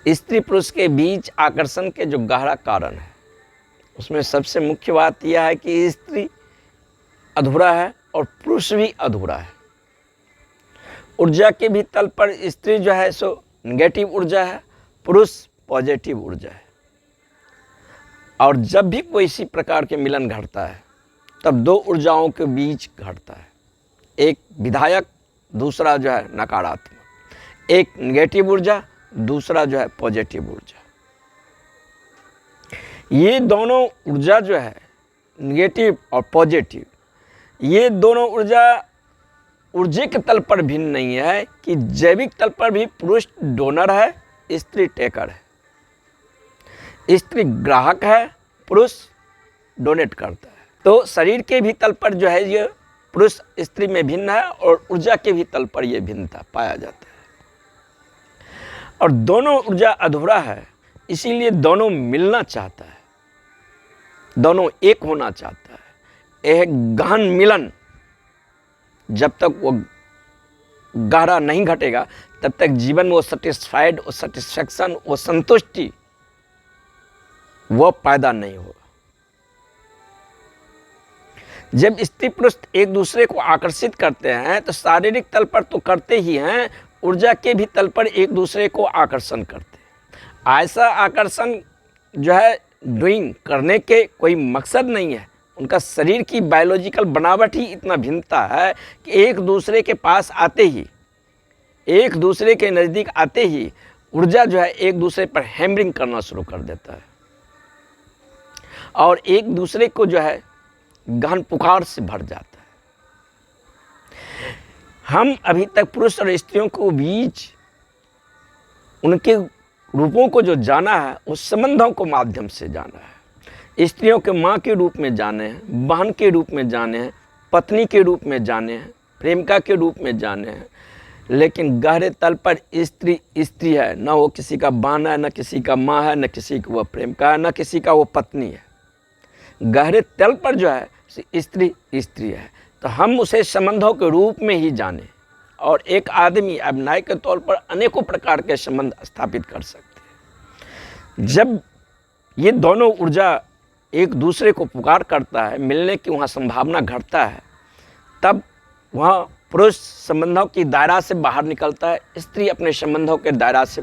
स्त्री पुरुष के बीच आकर्षण के जो गहरा कारण है, उसमें सबसे मुख्य बात यह है कि स्त्री अधूरा है और पुरुष भी अधूरा है। ऊर्जा के भी तल पर स्त्री जो है सो नेगेटिव ऊर्जा है, पुरुष पॉजिटिव ऊर्जा है। और जब भी कोई इसी प्रकार के मिलन घटता है तब दो ऊर्जाओं के बीच घटता है, एक विधायक, दूसरा जो है नकारात्मक। एक नेगेटिव ऊर्जा, दूसरा जो है पॉजिटिव ऊर्जा। ये दोनों ऊर्जा जो है नेगेटिव और पॉजिटिव, ये दोनों ऊर्जा के तल पर भिन्न नहीं है कि जैविक तल पर भी पुरुष डोनर है, स्त्री टेकर है। स्त्री ग्राहक है, पुरुष डोनेट करता है। तो शरीर के भी तल पर जो है ये पुरुष स्त्री में भिन्न है और ऊर्जा के भी तल पर ये भिन्नता पाया जाता है। और दोनों ऊर्जा अधूरा है, इसीलिए दोनों मिलना चाहता है, दोनों एक होना चाहता है। एक गहन मिलन जब तक वो गहरा नहीं घटेगा तब तक जीवन में वो सेटिस्फाइड, वो सेटिस्फैक्शन, वो संतुष्टि वो पैदा नहीं होगा। जब स्त्री पुरुष एक दूसरे को आकर्षित करते हैं तो शारीरिक तल पर तो करते ही हैं, ऊर्जा के भी तल पर एक दूसरे को आकर्षण करते हैं। ऐसा आकर्षण जो है डूइंग करने के कोई मकसद नहीं है, उनका शरीर की बायोलॉजिकल बनावट ही इतना भिन्नता है कि एक दूसरे के पास आते ही, एक दूसरे के नज़दीक आते ही ऊर्जा जो है एक दूसरे पर हैमरिंग करना शुरू कर देता है और एक दूसरे को जो है गहन पुकार से भर जाता है। हम अभी तक पुरुष और स्त्रियों को बीच उनके रूपों को जो जाना है, उस संबंधों को माध्यम से जाना है। स्त्रियों के माँ के रूप में जाने हैं, बहन के रूप में जाने हैं, पत्नी के रूप में जाने हैं, प्रेमिका के रूप में जाने हैं। लेकिन गहरे तल पर स्त्री स्त्री है, न वो किसी का बहन है, न किसी का माँ है, न किसी का वो प्रेमिका है, न किसी का वो पत्नी है। गहरे तल पर जो है स्त्री स्त्री है। तो हम उसे संबंधों के रूप में ही जाने और एक आदमी अभिनय के तौर पर अनेकों प्रकार के संबंध स्थापित कर सकते हैं। जब ये दोनों ऊर्जा एक दूसरे को पुकार करता है, मिलने की वहाँ संभावना घटता है, तब वहाँ पुरुष संबंधों की दायरा से बाहर निकलता है, स्त्री अपने संबंधों के दायरा से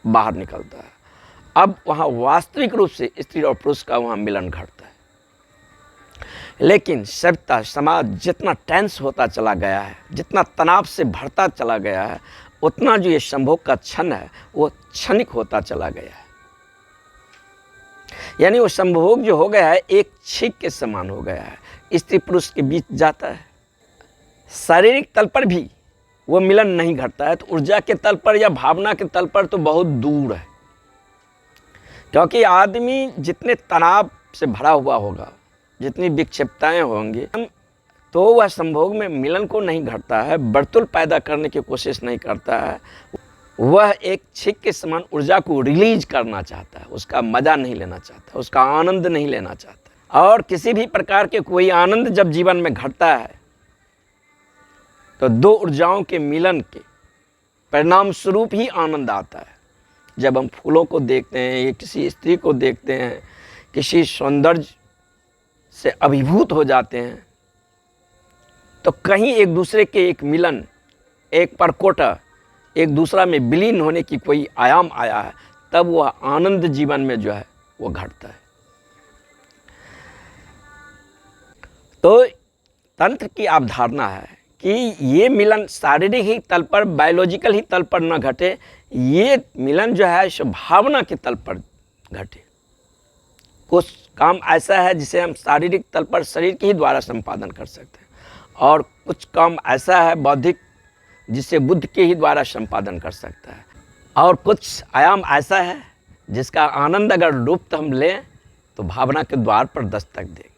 बाहर निकलता है। अब वहाँ वास्तविक रूप से स्त्री और पुरुष का वहाँ मिलन घटता है। लेकिन सभ्यता समाज जितना टेंस होता चला गया है, जितना तनाव से भरता चला गया है, उतना जो ये संभोग का क्षण है वो क्षणिक होता चला गया है। यानी वो संभोग जो हो गया है एक छींक के समान हो गया है, स्त्री पुरुष के बीच जाता है। शारीरिक तल पर भी वो मिलन नहीं घटता है, तो ऊर्जा के तल पर या भावना के तल पर तो बहुत दूर है। क्योंकि आदमी जितने तनाव से भरा हुआ होगा, जितनी विक्षिप्तताएं होंगी, तो वह संभोग में मिलन को नहीं घटता है, वर्तुल पैदा करने की कोशिश नहीं करता है। वह एक छींक के समान ऊर्जा को रिलीज करना चाहता है, उसका मजा नहीं लेना चाहता, उसका आनंद नहीं लेना चाहता। और किसी भी प्रकार के कोई आनंद जब जीवन में घटता है तो दो ऊर्जाओं के मिलन के परिणाम स्वरूप ही आनंद आता है। जब हम फूलों को देखते हैं या किसी स्त्री को देखते हैं, किसी सौंदर्य से अभिभूत हो जाते हैं, तो कहीं एक दूसरे के एक मिलन, एक परकोटा, एक दूसरा में विलीन होने की कोई आयाम आया है, तब वह आनंद जीवन में जो है वो घटता है। तो तंत्र की अवधारणा है कि ये मिलन शारीरिक ही तल पर, बायोलॉजिकल ही तल पर न घटे, ये मिलन जो है भावना के तल पर घटे। कुछ काम ऐसा है जिसे हम शारीरिक तल पर शरीर के ही द्वारा संपादन कर सकते हैं, और कुछ काम ऐसा है बौद्धिक जिसे बुद्ध के ही द्वारा संपादन कर सकता है, और कुछ आयाम ऐसा है जिसका आनंद अगर रूप हम लें तो भावना के द्वार पर दस्तक देंगे।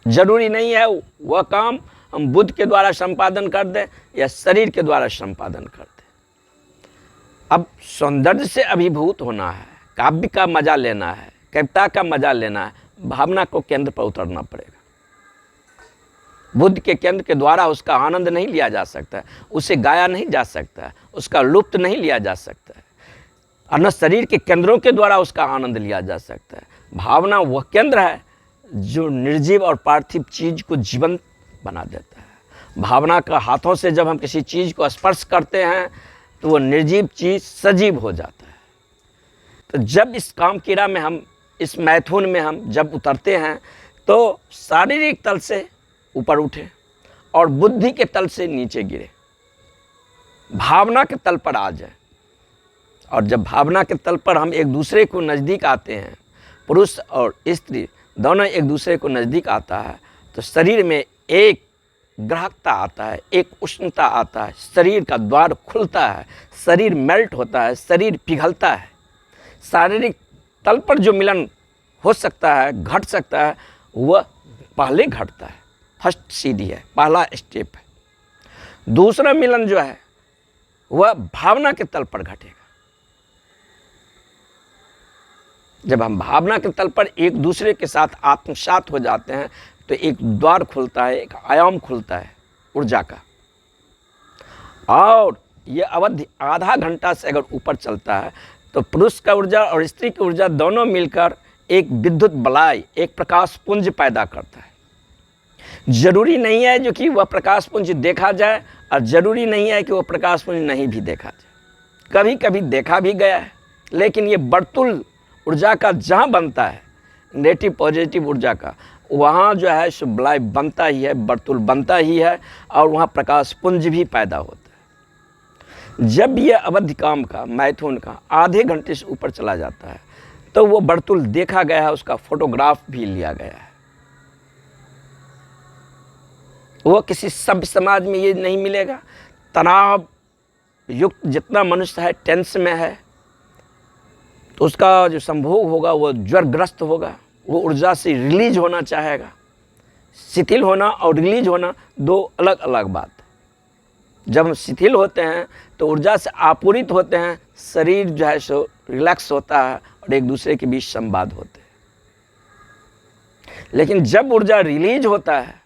जरूरी नहीं है वह काम हम बुद्ध के द्वारा संपादन कर दें या शरीर के द्वारा संपादन कर दें। अब सौंदर्य से अभिभूत होना है, काव्य का मजा लेना है, कविता का मजा लेना है, भावना को केंद्र पर उतरना पड़ेगा। बुद्ध के केंद्र के द्वारा उसका आनंद नहीं लिया जा सकता, उसे गाया नहीं जा सकता, उसका लुप्त नहीं लिया जा सकता है, और न शरीर के केंद्रों के द्वारा उसका आनंद लिया जा सकता है। भावना वह केंद्र है जो निर्जीव और पार्थिव चीज को जीवंत बना देता है। भावना का हाथों से जब हम किसी चीज को स्पर्श करते हैं तो वो निर्जीव चीज सजीव हो जाता है। तो जब इस काम क्रीड़ा में हम, इस मैथुन में हम जब उतरते हैं तो शारीरिक तल से ऊपर उठे और बुद्धि के तल से नीचे गिरे, भावना के तल पर आ जाए। और जब भावना के तल पर हम एक दूसरे को नज़दीक आते हैं, पुरुष और स्त्री दोनों एक दूसरे को नज़दीक आता है, तो शरीर में एक ग्राहकता आता है, एक उष्णता आता है, शरीर का द्वार खुलता है, शरीर मेल्ट होता है, शरीर पिघलता है। शारीरिक तल पर जो मिलन हो सकता है, घट सकता है, वह पहले घटता है। फर्स्ट सीढ़ी है, पहला स्टेप है। दूसरा मिलन जो है वह भावना के तल पर घटेगा। जब हम भावना के तल पर एक दूसरे के साथ आत्मसात हो जाते हैं तो एक द्वार खुलता है, एक आयाम खुलता है ऊर्जा का। और ये अवधि आधा घंटा से अगर ऊपर चलता है तो पुरुष का ऊर्जा और स्त्री की ऊर्जा दोनों मिलकर एक विद्युत बलाई, एक प्रकाश पुंज पैदा करता है। जरूरी नहीं है जो कि वह प्रकाश पुंज देखा जाए, और जरूरी नहीं है कि वह प्रकाश पुंज नहीं भी देखा जाए। कभी कभी देखा भी गया है, लेकिन ये वर्तुल ऊर्जा का जहाँ बनता है, नेगेटिव पॉजिटिव ऊर्जा का, वहाँ जो है सो बलाई बनता ही है, वर्तुल बनता ही है, और वहाँ प्रकाश पुंज भी पैदा होता है। जब यह अवधि काम का, मैथुन का आधे घंटे से ऊपर चला जाता है तो वो वर्तुल देखा गया है, उसका फोटोग्राफ भी लिया गया है। वो किसी सभ्य समाज में ये नहीं मिलेगा। तनाव युक्त जितना मनुष्य है, टेंस में है, तो उसका जो संभोग होगा वो ज्वरग्रस्त होगा, वो ऊर्जा से रिलीज होना चाहेगा। शिथिल होना और रिलीज होना दो अलग अलग बात है। जब हम शिथिल होते हैं तो ऊर्जा से आपूरित होते हैं, शरीर जो है सो रिलैक्स होता है और एक दूसरे के बीच संवाद होते हैं। लेकिन जब ऊर्जा रिलीज होता है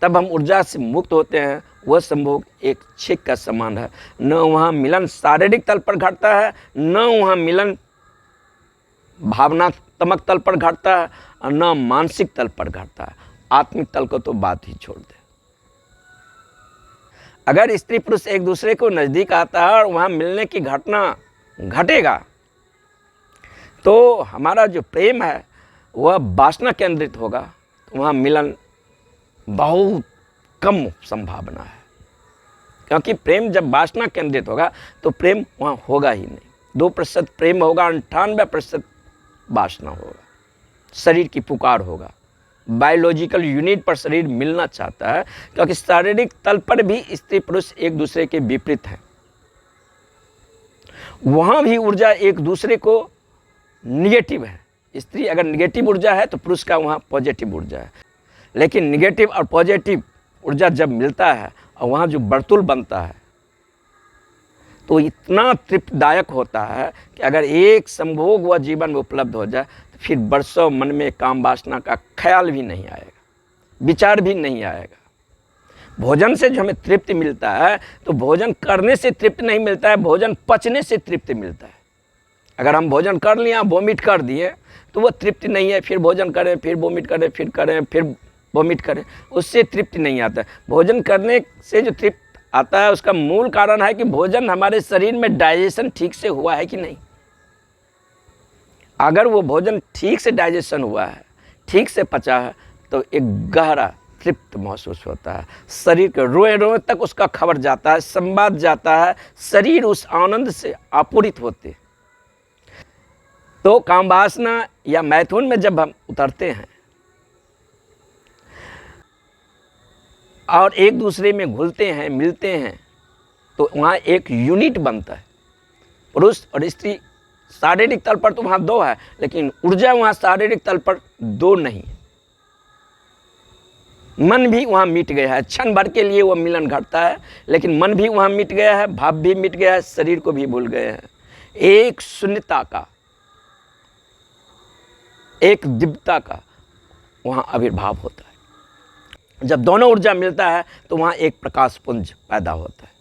तब हम ऊर्जा से मुक्त होते हैं। वह संभोग एक छिक का समान है। न वहाँ मिलन शारीरिक तल पर घटता है, न वहाँ मिलन भावनात्मक तल पर घटता है, और न मानसिक तल पर घटता है। आत्मिक तल को तो बात ही छोड़ दे। अगर स्त्री पुरुष एक दूसरे को नज़दीक आता है और वहाँ मिलने की घटना घटेगा तो हमारा जो प्रेम है वह वासना केंद्रित होगा, तो वहाँ मिलन बहुत कम संभावना है। क्योंकि प्रेम जब वासना केंद्रित होगा तो प्रेम वहाँ होगा ही नहीं। 2% प्रेम होगा, 98% वासना होगा, शरीर की पुकार होगा। बायोलॉजिकल यूनिट पर शरीर मिलना चाहता है, क्योंकि शारीरिक तल पर भी स्त्री पुरुष एक दूसरे के विपरीत हैं। वहाँ भी ऊर्जा एक दूसरे को निगेटिव है। स्त्री अगर निगेटिव ऊर्जा है तो पुरुष का वहाँ पॉजिटिव ऊर्जा है। लेकिन निगेटिव और पॉजिटिव ऊर्जा जब मिलता है और वहाँ जो वर्तुल बनता है तो इतना तृप्तदायक होता है कि अगर एक संभोग वह जीवन में उपलब्ध हो जाए तो फिर बरसों मन में काम वासना का ख्याल भी नहीं आएगा, विचार भी नहीं आएगा। भोजन से जो हमें तृप्ति मिलता है तो भोजन करने से तृप्ति नहीं मिलता है, भोजन पचने से तृप्ति मिलता है। अगर हम भोजन कर लिए, वोमिट कर दिए, तो वह तृप्ति नहीं है। फिर भोजन करें, फिर वोमिट करें, फिर करें, फिर वोमिट करें, उससे तृप्ति नहीं आता है। भोजन करने से जो तृप्ति आता है उसका मूल कारण है कि भोजन हमारे शरीर में डाइजेशन ठीक से हुआ है कि नहीं। अगर वो भोजन ठीक से डाइजेशन हुआ है, ठीक से पचा है, तो एक गहरा तृप्त महसूस होता है। शरीर के रोए रोए तक उसका खबर जाता है, संवाद जाता है, शरीर उस आनंद से आपूरित होते। तो काम वासना या मैथुन में जब हम उतरते हैं और एक दूसरे में घुलते हैं, मिलते हैं, तो वहाँ एक यूनिट बनता है। पुरुष और स्त्री शारीरिक तल पर तो वहाँ दो है, लेकिन ऊर्जा वहाँ शारीरिक तल पर दो नहीं। मन भी वहाँ मिट गया है, क्षण भर के लिए वो मिलन घटता है, लेकिन मन भी वहाँ मिट गया है, भाव भी मिट गया है, शरीर को भी भूल गए हैं। एक शून्यता का, एक दिव्यता का वहाँ आविर्भाव होता है। जब दोनों ऊर्जा मिलता है तो वहाँ एक प्रकाश पुंज पैदा होता है।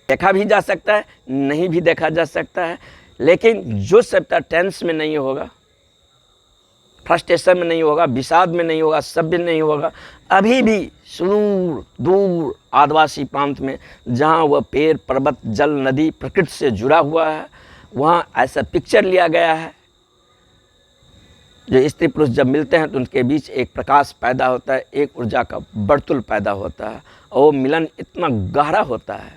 देखा भी जा सकता है, नहीं भी देखा जा सकता है, लेकिन जो सभ्यता टेंस में नहीं होगा, फ्रस्ट्रेशन में नहीं होगा, विषाद में नहीं होगा, सभ्य नहीं होगा, अभी भी सुदूर दूर आदिवासी प्रांत में जहाँ वह पेड़ पर्वत जल नदी प्रकृति से जुड़ा हुआ है, वहाँ ऐसा पिक्चर लिया गया है जो स्त्री पुरुष जब मिलते हैं तो उनके बीच एक प्रकाश पैदा होता है, एक ऊर्जा का वर्तुल पैदा होता है, और वो मिलन इतना गहरा होता है,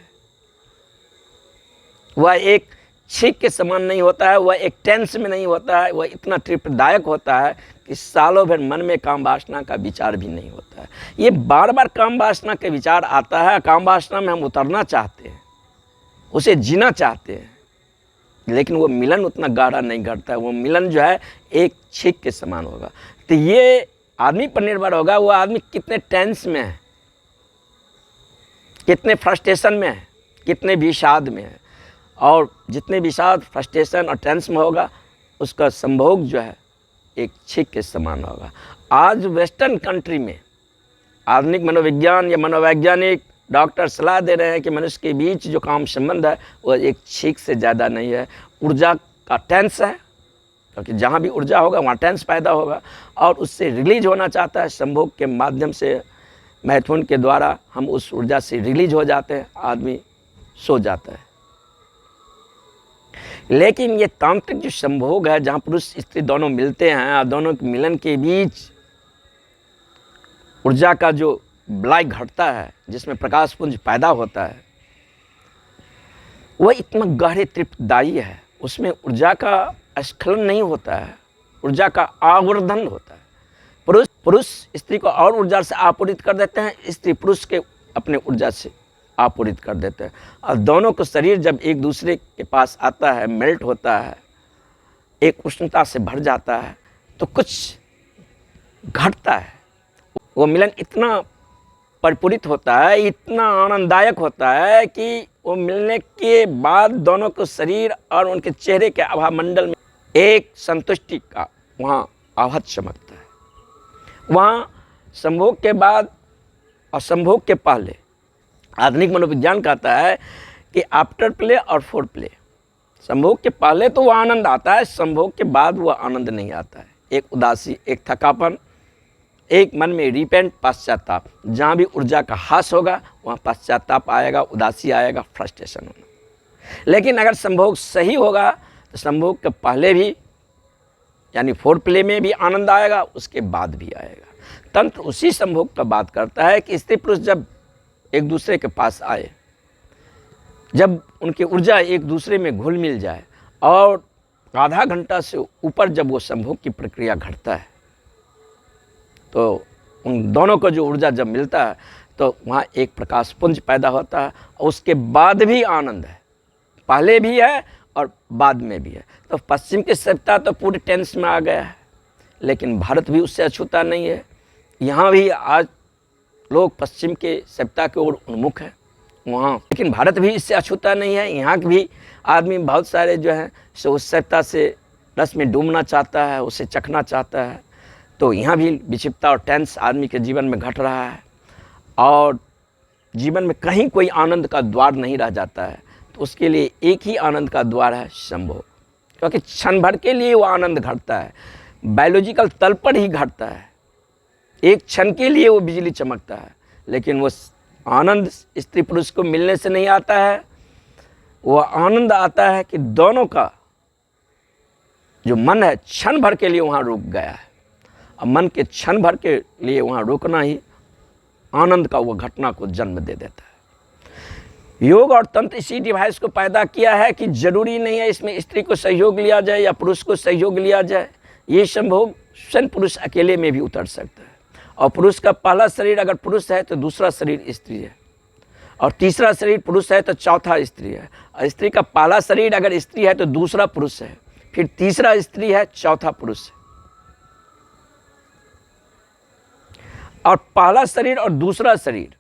वह एक छींक के समान नहीं होता है, वह एक टेंस में नहीं होता है, वह इतना तृप्तदायक होता है कि सालों भर मन में काम वासना का विचार भी नहीं होता है। ये बार बार काम वासना के विचार आता है, काम वासना में हम उतरना चाहते हैं, उसे जीना चाहते हैं, लेकिन वो मिलन उतना गाढ़ा नहीं घटता है। वो मिलन जो है एक छींक के समान होगा। तो ये आदमी पर निर्भर होगा, वो आदमी कितने टेंस में है, कितने फ्रस्ट्रेशन में है, कितने विषाद में है, और जितने विषाद फ्रस्ट्रेशन और टेंस में होगा उसका संभोग जो है एक छींक के समान होगा। आज वेस्टर्न कंट्री में आधुनिक मनोविज्ञान या मनोवैज्ञानिक डॉक्टर सलाह दे रहे हैं कि मनुष्य के बीच जो काम संबंध है वो एक छींक से ज़्यादा नहीं है, ऊर्जा का टेंस है, क्योंकि जहाँ भी ऊर्जा होगा वहाँ टेंस पैदा होगा, और उससे रिलीज होना चाहता है। संभोग के माध्यम से मैथुन के द्वारा हम उस ऊर्जा से रिलीज हो जाते हैं, आदमी सो जाता है। लेकिन ये तांत्रिक जो संभोग है, जहाँ पुरुष स्त्री दोनों मिलते हैं और दोनों के मिलन के बीच ऊर्जा का जो बलाई घटता है, जिसमें प्रकाश पुंज पैदा होता है, वह इतना गहरे तृप्तदायी है। उसमें ऊर्जा का स्खलन नहीं होता है, ऊर्जा का आवर्धन होता है। पुरुष स्त्री को और ऊर्जा से आपूरित कर देते हैं, स्त्री पुरुष के अपने ऊर्जा से आपूरित कर देते हैं, और दोनों को शरीर जब एक दूसरे के पास आता है, मेल्ट होता है, एक उष्णता से भर जाता है, तो कुछ घटता है। वो मिलन इतना परिपूरित होता है, इतना आनंददायक होता है कि वो मिलने के बाद दोनों को शरीर और उनके चेहरे के आभा मंडल में एक संतुष्टि का वहाँ आभा चमकता है। वहाँ संभोग के बाद और संभोग के पहले आधुनिक मनोविज्ञान कहता है कि आफ्टर प्ले और फोर प्ले, संभोग के पहले तो वह आनंद आता है, संभोग के बाद वह आनंद नहीं आता है। एक उदासी, एक थकापन, एक मन में रिपेंट, पश्चाताप। जहाँ भी ऊर्जा का हास होगा वहाँ पश्चाताप आएगा, उदासी आएगा, फ्रस्ट्रेशन होना। लेकिन अगर संभोग सही होगा तो संभोग के पहले भी यानी फोर प्ले में भी आनंद आएगा, उसके बाद भी आएगा। तंत्र उसी संभोग का बात करता है कि स्त्री पुरुष जब एक दूसरे के पास आए, जब उनकी ऊर्जा एक दूसरे में घुल मिल जाए, और आधा घंटा से ऊपर जब वो संभोग की प्रक्रिया घटता है, तो उन दोनों को जो ऊर्जा जब मिलता है तो वहाँ एक प्रकाश पुंज पैदा होता है, और उसके बाद भी आनंद है, पहले भी है और बाद में भी है। तो पश्चिम की सभ्यता तो पूरे टेंस में आ गया है, लेकिन भारत भी उससे अछूता नहीं है। यहाँ भी आज लोग पश्चिम के सभ्यता की ओर उन्मुख है वहाँ, लेकिन भारत भी इससे अछूता नहीं है। यहाँ भी आदमी बहुत सारे जो हैं सो उस सभ्यता से रस में डूबना चाहता है, उसे चखना चाहता है। तो यहाँ भी विक्षिप्तता और टेंस आदमी के जीवन में घट रहा है, और जीवन में कहीं कोई आनंद का द्वार नहीं रह जाता है। तो उसके लिए एक ही आनंद का द्वार है संभोग, क्योंकि क्षण भर के लिए वो आनंद घटता है, बायोलॉजिकल तल पर ही घटता है, एक क्षण के लिए वो बिजली चमकता है। लेकिन वो आनंद स्त्री पुरुष को मिलने से नहीं आता है, वो आनंद आता है कि दोनों का जो मन है क्षण भर के लिए वहाँ रुक गया है, और मन के क्षण भर के लिए वहाँ रुकना ही आनंद का वो घटना को जन्म दे देता है। योग और तंत्र इसी डिवाइस को पैदा किया है कि जरूरी नहीं है इसमें स्त्री को सहयोग लिया जाए या पुरुष को सहयोग लिया जाए। ये संभोग स्वयं पुरुष अकेले में भी उतर सकता है, और पुरुष का पहला शरीर अगर पुरुष है तो दूसरा शरीर स्त्री है, और तीसरा शरीर पुरुष है तो चौथा स्त्री है, और स्त्री का पहला शरीर अगर स्त्री है तो दूसरा पुरुष है, फिर तीसरा स्त्री है, चौथा पुरुष है। और पहला शरीर और दूसरा शरीर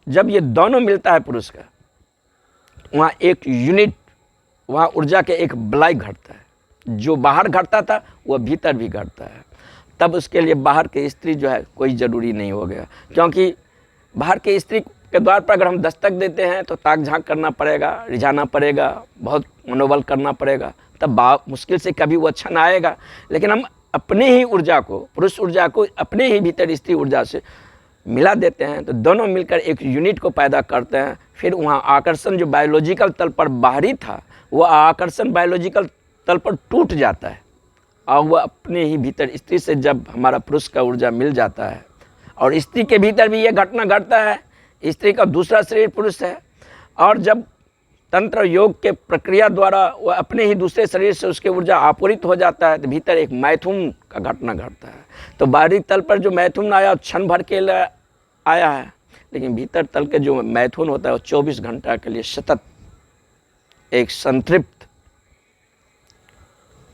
जब ये दोनों मिलता है पुरुष का, वहाँ एक यूनिट, वहाँ ऊर्जा के एक बलाई घटता है। जो बाहर घटता था वह भीतर भी घटता है। तब उसके लिए बाहर की स्त्री जो है कोई ज़रूरी नहीं हो गया, क्योंकि बाहर की स्त्री के द्वार पर अगर हम दस्तक देते हैं तो ताक झांक करना पड़ेगा, रिझाना पड़ेगा, बहुत मनोबल करना पड़ेगा, तब मुश्किल से कभी वो क्षण आएगा। लेकिन हम अपने ही ऊर्जा को, पुरुष ऊर्जा को अपने ही भीतर स्त्री ऊर्जा से मिला देते हैं तो दोनों मिलकर एक यूनिट को पैदा करते हैं। फिर वहाँ आकर्षण जो बायोलॉजिकल तल पर बाहरी था, वो आकर्षण बायोलॉजिकल तल पर टूट जाता है और वह अपने ही भीतर स्त्री से जब हमारा पुरुष का ऊर्जा मिल जाता है, और स्त्री के भीतर भी ये घटना घटता है, स्त्री का दूसरा शरीर पुरुष है, और जब तंत्र योग के प्रक्रिया द्वारा वह अपने ही दूसरे शरीर से उसके ऊर्जा आपूरित हो जाता है तो भीतर एक मैथुन का घटना घटता है। तो बाहरी तल पर जो मैथुन आया क्षण भर के लिए आया है, लेकिन भीतर तल के जो मैथुन होता है वो 24 घंटा के लिए सतत एक संतृप्त,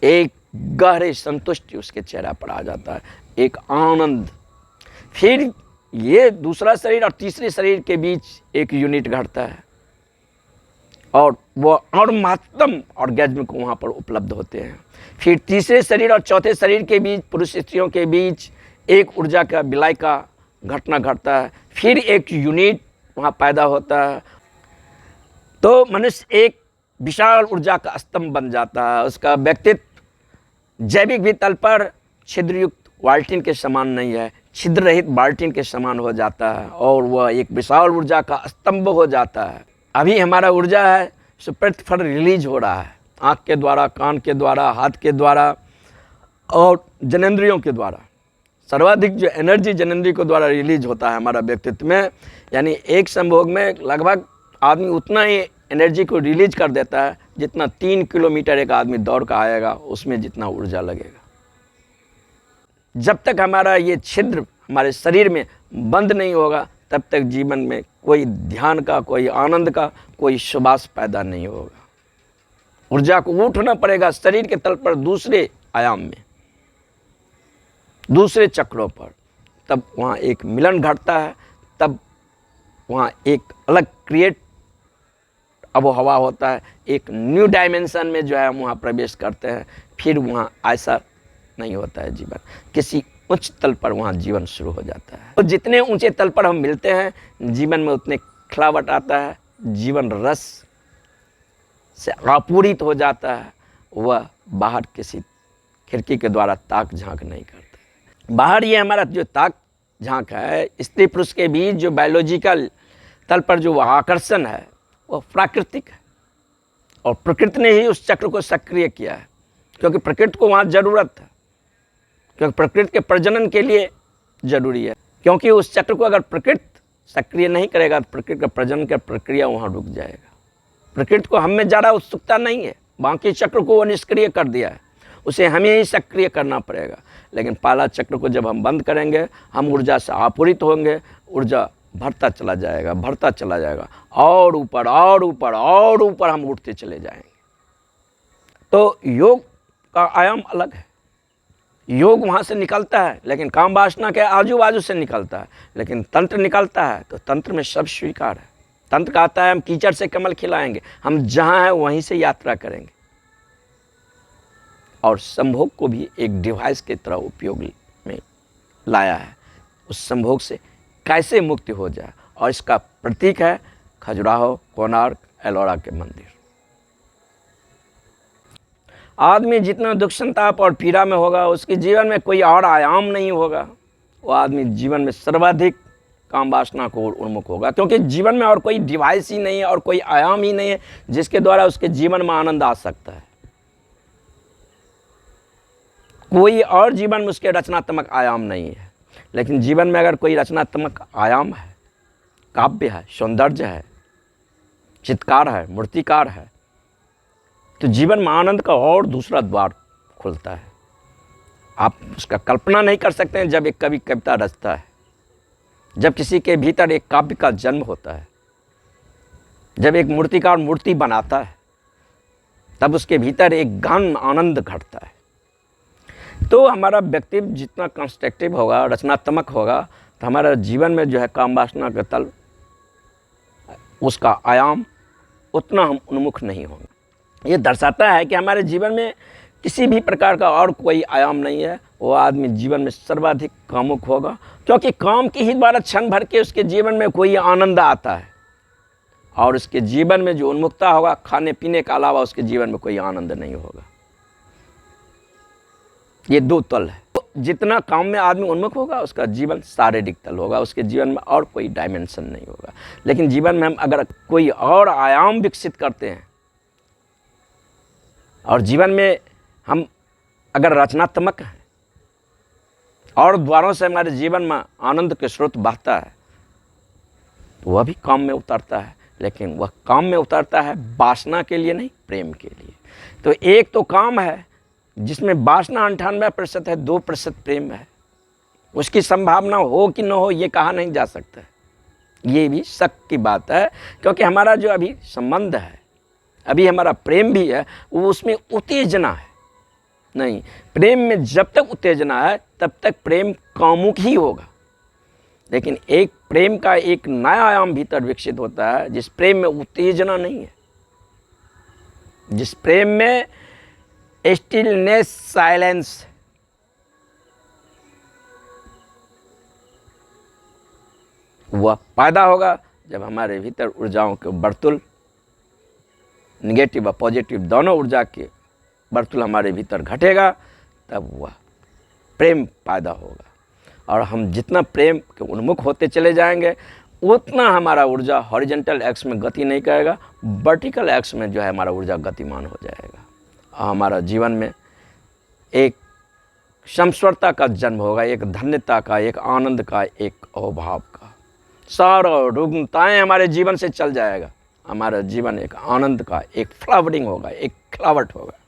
एक गहरे संतुष्टि उसके चेहरा पर आ जाता है, एक आनंद। फिर ये दूसरा शरीर और तीसरे शरीर के बीच एक यूनिट घटता है और वो और महत्तम ऑर्गेज्म को वहाँ पर उपलब्ध होते हैं। फिर तीसरे शरीर और चौथे शरीर के बीच, पुरुष स्त्रियों के बीच एक ऊर्जा का विलय का घटना घटता है, फिर एक यूनिट वहाँ पैदा होता है। तो मनुष्य एक विशाल ऊर्जा का स्तंभ बन जाता है। उसका व्यक्तित्व जैविक भी तल पर छिद्रयुक्त बाल्टीन के समान नहीं है, छिद्र रहित बाल्टीन के समान हो जाता है और वह एक विशाल ऊर्जा का स्तंभ हो जाता है। अभी हमारा ऊर्जा है सो प्रतिफल रिलीज हो रहा है, आँख के द्वारा, कान के द्वारा, हाथ के द्वारा और जनेंद्रियों के द्वारा। सर्वाधिक जो एनर्जी जनेंद्रियों के द्वारा रिलीज होता है हमारा व्यक्तित्व में, यानी एक संभोग में लगभग आदमी उतना ही एनर्जी को रिलीज कर देता है जितना 3 किलोमीटर एक आदमी दौड़ का आएगा, उसमें जितना ऊर्जा लगेगा। जब तक हमारा ये छिद्र हमारे शरीर में बंद नहीं होगा तब तक जीवन में कोई ध्यान का, कोई आनंद का, कोई सुबास पैदा नहीं होगा। ऊर्जा को उठना पड़ेगा शरीर के तल पर, दूसरे आयाम में, दूसरे चक्रों पर, तब वहाँ एक मिलन घटता है, तब वहाँ एक अलग क्रिएट आबो हवा होता है, एक न्यू डायमेंशन में जो है हम वहाँ प्रवेश करते हैं। फिर वहाँ ऐसा नहीं होता है जीवन, किसी उच्च तल पर वहाँ जीवन शुरू हो जाता है। तो जितने ऊंचे तल पर हम मिलते हैं जीवन में उतने खिलावट आता है, जीवन रस से आपूरित हो जाता है, वह बाहर किसी खिड़की के द्वारा ताक झांक नहीं करता। बाहर ये हमारा जो ताक झांक है, स्त्री पुरुष के बीच जो बायोलॉजिकल तल पर जो आकर्षण है वो प्राकृतिक है और प्रकृति ने ही उस चक्र को सक्रिय किया है, क्योंकि प्रकृति को वहाँ ज़रूरत है, क्योंकि प्रकृति के प्रजनन के लिए ज़रूरी है। क्योंकि उस चक्र को अगर प्रकृति सक्रिय नहीं करेगा तो प्रकृति का प्रजनन की प्रक्रिया वहाँ रुक जाएगा। प्रकृति को हम में ज़्यादा उत्सुकता नहीं है, बाकी चक्र को वो निष्क्रिय कर दिया है, उसे हमें ही सक्रिय करना पड़ेगा। लेकिन पहला चक्र को जब हम बंद करेंगे, हम ऊर्जा से आपूरित होंगे, ऊर्जा बढ़ता चला जाएगा, बढ़ता चला जाएगा, और ऊपर और ऊपर और ऊपर हम उठते चले जाएंगे। तो योग का आयाम अलग है, योग वहाँ से निकलता है लेकिन काम वासना के आजू बाजू से निकलता है, लेकिन तंत्र निकलता है तो तंत्र में सब स्वीकार है। तंत्र कहता है हम कीचड़ से कमल खिलाएंगे, हम जहाँ हैं वहीं से यात्रा करेंगे। और संभोग को भी एक डिवाइस की तरह उपयोग में लाया है, उस संभोग से कैसे मुक्ति हो जाए, और इसका प्रतीक है खजुराहो, कोणार्क, एलोरा के मंदिर। आदमी जितना दुख संताप और पीड़ा में होगा उसके जीवन में कोई और आयाम नहीं होगा, वो आदमी जीवन में सर्वाधिक काम वासना को उन्मुख होगा, क्योंकि जीवन में और कोई डिवाइस ही नहीं है और कोई आयाम ही नहीं है जिसके द्वारा उसके जीवन में आनंद आ सकता है। कोई और जीवन में उसके रचनात्मक आयाम नहीं है। लेकिन जीवन में अगर कोई रचनात्मक आयाम है, काव्य है, सौंदर्य है, चित्रकार है, मूर्तिकार है, तो जीवन में आनंद का और दूसरा द्वार खुलता है। आप उसका कल्पना नहीं कर सकते हैं जब एक कवि कविता रचता है, जब किसी के भीतर एक काव्य का जन्म होता है, जब एक मूर्तिकार मूर्ति बनाता है, तब उसके भीतर एक गहन आनंद घटता है। तो हमारा व्यक्तित्व जितना कंस्ट्रक्टिव होगा, रचनात्मक होगा, तो हमारा जीवन में जो है काम वासना का तल, उसका आयाम उतना हम उन्मुख नहीं होंगे। ये दर्शाता है कि हमारे जीवन में किसी भी प्रकार का और कोई आयाम नहीं है। वो आदमी जीवन में सर्वाधिक कामुक होगा, क्योंकि काम के ही द्वारा क्षण भर के उसके जीवन में कोई आनंद आता है, और उसके जीवन में जो उन्मुखता होगा, खाने पीने के अलावा उसके जीवन में कोई आनंद नहीं होगा। ये दो तल है। तो जितना काम में आदमी उन्मुख होगा, उसका जीवन शारीरिक तल होगा, उसके जीवन में और कोई डायमेंशन नहीं होगा। लेकिन जीवन में हम अगर कोई और आयाम विकसित करते हैं, और जीवन में हम अगर रचनात्मक हैं, और द्वारों से हमारे जीवन में आनंद के स्रोत बहता है, तो वह भी काम में उतरता है। लेकिन वह काम में उतरता है वासना के लिए नहीं, प्रेम के लिए। तो एक तो काम है जिसमें वासना 98% है, 2% प्रेम है। उसकी संभावना हो कि न हो ये कहा नहीं जा सकता। ये भी शक की बात है, क्योंकि हमारा जो अभी संबंध है, अभी हमारा प्रेम भी है, वो उसमें उत्तेजना है नहीं। प्रेम में जब तक उत्तेजना है तब तक प्रेम कामुक ही होगा। लेकिन एक प्रेम का एक नया आयाम भीतर विकसित होता है, जिस प्रेम में उत्तेजना नहीं है, जिस प्रेम में स्टिलनेस, साइलेंस, वह पैदा होगा जब हमारे भीतर ऊर्जाओं के बर्तुल, निगेटिव और पॉजिटिव दोनों ऊर्जा के बर्तुल हमारे भीतर घटेगा, तब वह प्रेम पैदा होगा। और हम जितना प्रेम के उन्मुख होते चले जाएंगे, उतना हमारा ऊर्जा हॉरिजॉन्टल एक्स में गति नहीं करेगा, वर्टिकल एक्स में जो है हमारा ऊर्जा गतिमान हो जाएगा। और हमारा जीवन में एक समस्वरता का जन्म होगा, एक धन्यता का, एक आनंद का, एक अभाव का। सारा रुग्णताएँ हमारे जीवन से चल जाएगा। हमारा जीवन एक आनंद का, एक फ्लावरिंग होगा, एक खिलावट होगा।